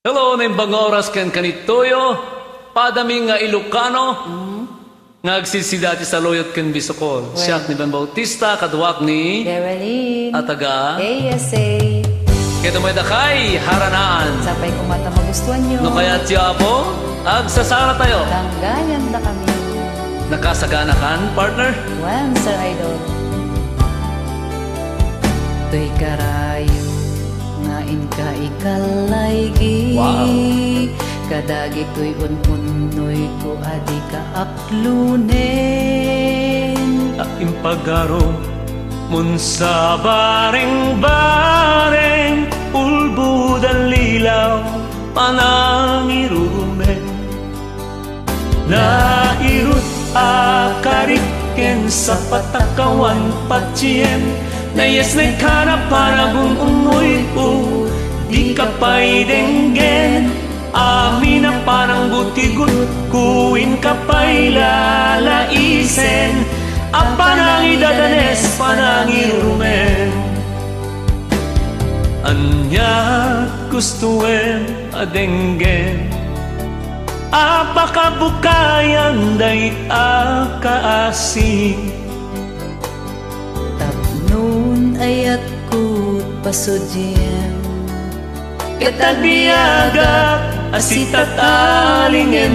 Hello, naimbang oras ken kanitoyo, padaming nga Ilocano, nga agsisidati sa loyot ken Bisokol. Siyak ni Ban Bautista, kaduwak ni Geraldine. Ataga. ASA. Kaya may dakay, haranaan. Sapay kung mata magustuhan nyo. No kaya tiyapo, agsasara tayo. Tanggayan na kami. Nakasagana kan, partner? Wan, Sir Idol. To'y karayo, nga inka ikalaygi. Wow. Kadagi to'y un-unoy ko adi ka aklunen. Impagaro, mun sa bareng-bareng, ulbud ang lilaw, panangirumen. Nairut akariken sa patakawan patsyen, nayes na kana panagong umoy ko, di ka pa'y denggen. Amin na parang butigot, kuin ka pa'y lalaisen. Panang idadanes, panangirumen. Anya gustuin adenggen, apakabukayan day akaasi. Tapnon ayat ko pasudyen. Katagbiyaga asitatalingen,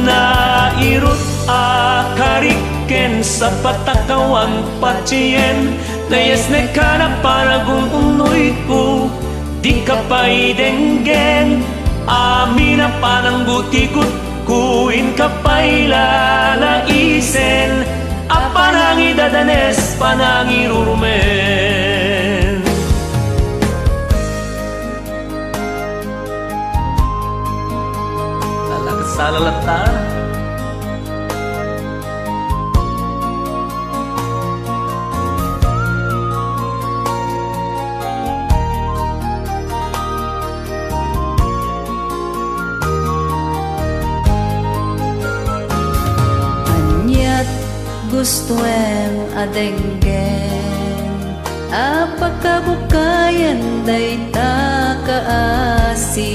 nairut akariken sa patakawang patsyen, nayes na kana panagong unoy ko, di ka pa'y denggen. Amin na panang butigot, kuin ka pa'y lalaisen. Panang idadanes, panangirumen. Lalakas sa lalata. Gusto em adenggen, apakabukayan day ta kaasi.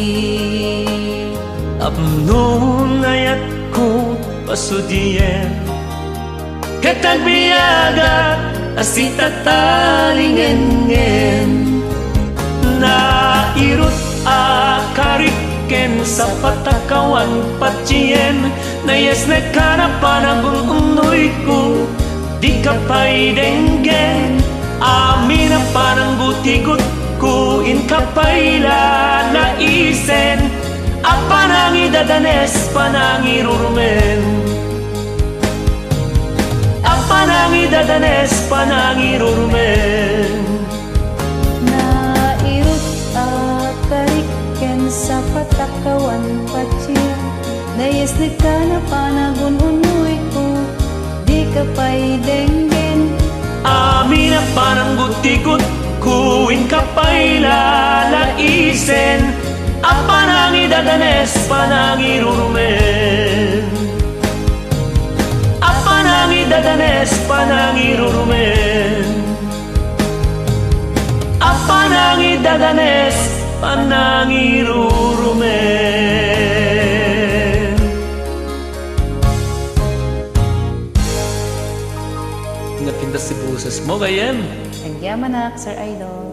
Apnon ayat ko pasudien, katagbiyaga asitatalingen. Nairut akariken sa patakawan patsyen, nayes na kana panagong unoy ko, di ka pa'y denggen. Amin na parang butigot, kuin ka pa'y lalaisen. Panang idadanes, panangirumen. Panang idadanes, panangirumen. Nairut akariken sa patakawan patsyen, nayes na ka na panagon unoy ko, di ka pa'y denggen. Amin na parang butigot, kuin ka pa'y lalaisen. Panang idadanes, panangirumen. Panang idadanes, panangirumen. Panang idadanes, panangirumen. Napindas si buses mo, gayem. Ang yamanak, Sir Idol.